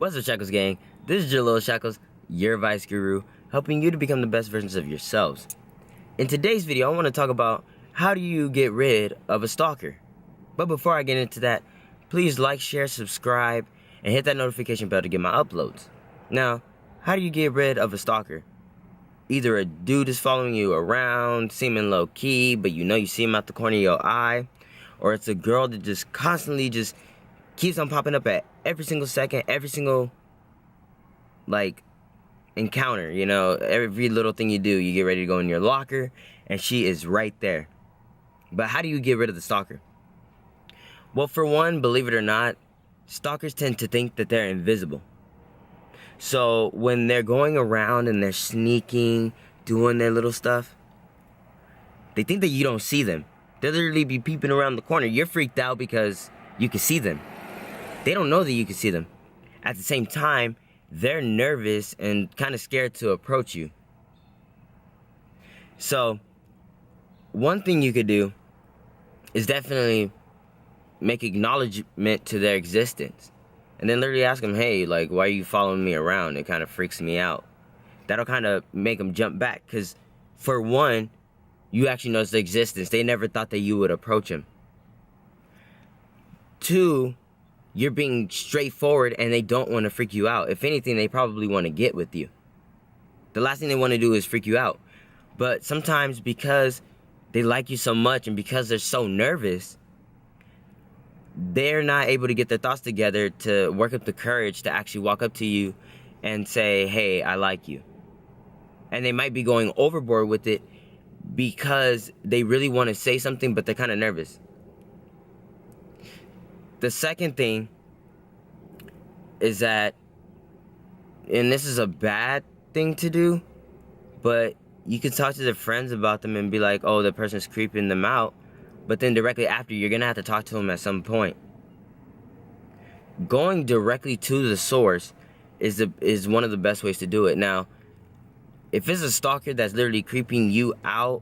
What's up, Shacklz gang? This is Jaleel Shacklz, your advice guru, helping you to become the best versions of yourselves. In today's video, I want to talk about how do you get rid of a stalker. But before I get into that, please like, share, subscribe, and hit that notification bell to get my uploads. Now, how do you get rid of a stalker? Either a dude is following you around, seeming low-key, but you see him out the corner of your eye, or it's a girl that just constantly keeps on popping up at every single second, every single, encounter, every little thing you do, you get ready to go in your locker, and she is right there. But how do you get rid of the stalker? Well, for one, believe it or not, stalkers tend to think that they're invisible. So when they're going around and they're sneaking, doing their little stuff, they think that you don't see them. They'll literally be peeping around the corner. You're freaked out because you can see them. They don't know that you can see them. At the same time, they're nervous and kind of scared to approach you. So, one thing you could do is definitely make acknowledgement to their existence. And then literally ask them, hey, why are you following me around? It kind of freaks me out. That'll kind of make them jump back. Because, for one, you actually notice the existence. They never thought that you would approach them. Two, you're being straightforward and they don't want to freak you out. If anything, they probably want to get with you. The last thing they want to do is freak you out. But sometimes because they like you so much and because they're so nervous, they're not able to get their thoughts together to work up the courage to actually walk up to you and say, hey, I like you. And they might be going overboard with it because they really want to say something, but they're kind of nervous. The second thing is that, and this is a bad thing to do, but you can talk to their friends about them and be like, oh, the person's creeping them out, but then directly after, you're going to have to talk to them at some point. Going directly to the source is one of the best ways to do it. Now, if it's a stalker that's literally creeping you out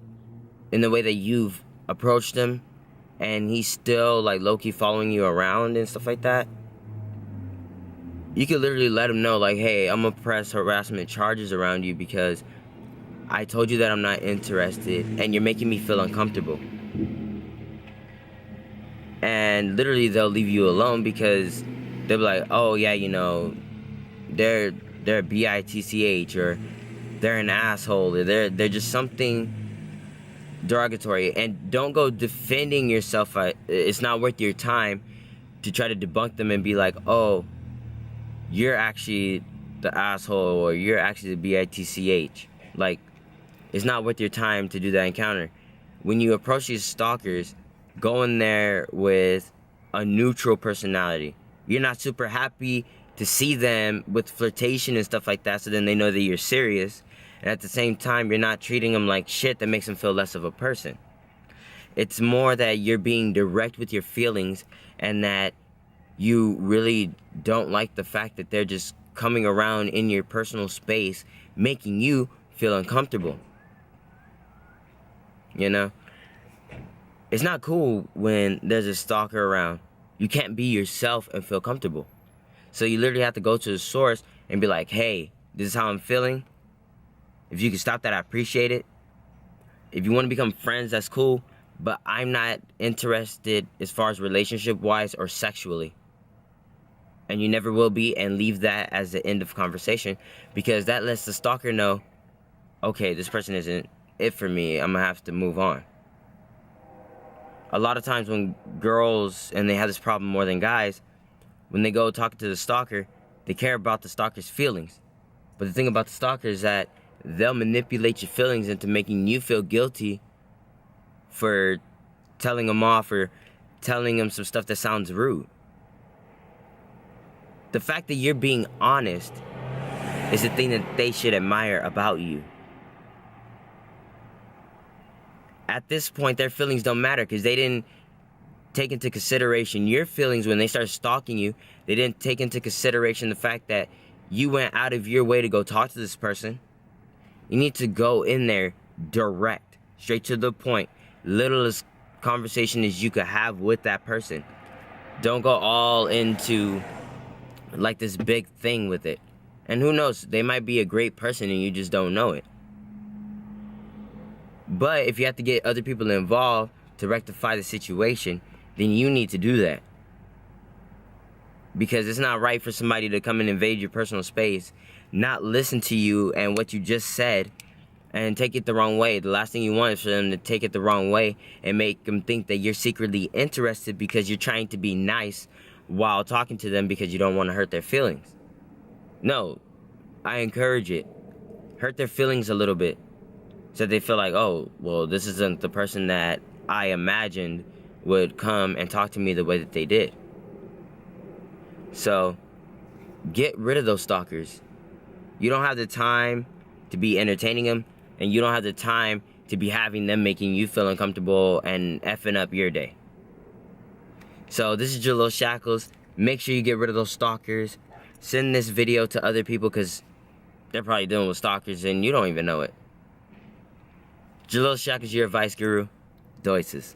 in the way that you've approached them, and he's still low-key following you around and stuff like that, you could literally let him know, hey, I'm gonna press harassment charges around you because I told you that I'm not interested and you're making me feel uncomfortable. And literally they'll leave you alone because they'll be like, oh yeah, they're a bitch, or they're an asshole, or they're just something derogatory. And don't go defending yourself. It's not worth your time to try to debunk them and be like, oh, you're actually the asshole, or you're actually the bitch. It's not worth your time to do that encounter. When you approach these stalkers, go in there with a neutral personality. You're not super happy to see them with flirtation and stuff like that, so then they know that you're serious. And at the same time, you're not treating them like shit that makes them feel less of a person. It's more that you're being direct with your feelings and that you really don't like the fact that they're just coming around in your personal space, making you feel uncomfortable. It's not cool when there's a stalker around. You can't be yourself and feel comfortable. So you literally have to go to the source and be like, hey, this is how I'm feeling. If you can stop that, I appreciate it. If you want to become friends, that's cool. But I'm not interested as far as relationship-wise or sexually. And you never will be, and leave that as the end of conversation. Because that lets the stalker know, okay, this person isn't it for me. I'm going to have to move on. A lot of times when girls, and they have this problem more than guys, when they go talk to the stalker, they care about the stalker's feelings. But the thing about the stalker is that they'll manipulate your feelings into making you feel guilty for telling them off or telling them some stuff that sounds rude. The fact that you're being honest is the thing that they should admire about you. At this point, their feelings don't matter because they didn't take into consideration your feelings when they started stalking you. They didn't take into consideration the fact that you went out of your way to go talk to this person. You need to go in there direct, straight to the point, littlest conversation as you could have with that person. Don't go all into like this big thing with it. And who knows, they might be a great person and you just don't know it. But if you have to get other people involved to rectify the situation, then you need to do that. Because it's not right for somebody to come and invade your personal space, not listen to you and what you just said, and take it the wrong way. The last thing you want is for them to take it the wrong way and make them think that you're secretly interested because you're trying to be nice while talking to them because you don't want to hurt their feelings. No, I encourage it. Hurt their feelings a little bit so they feel like, oh, well, this isn't the person that I imagined would come and talk to me the way that they did. So, get rid of those stalkers. You don't have the time to be entertaining them, and you don't have the time to be having them making you feel uncomfortable and effing up your day. So, this is Jaleel Shacklz. Make sure you get rid of those stalkers. Send this video to other people because they're probably dealing with stalkers and you don't even know it. Jaleel Shacklz, your advice guru. Doices.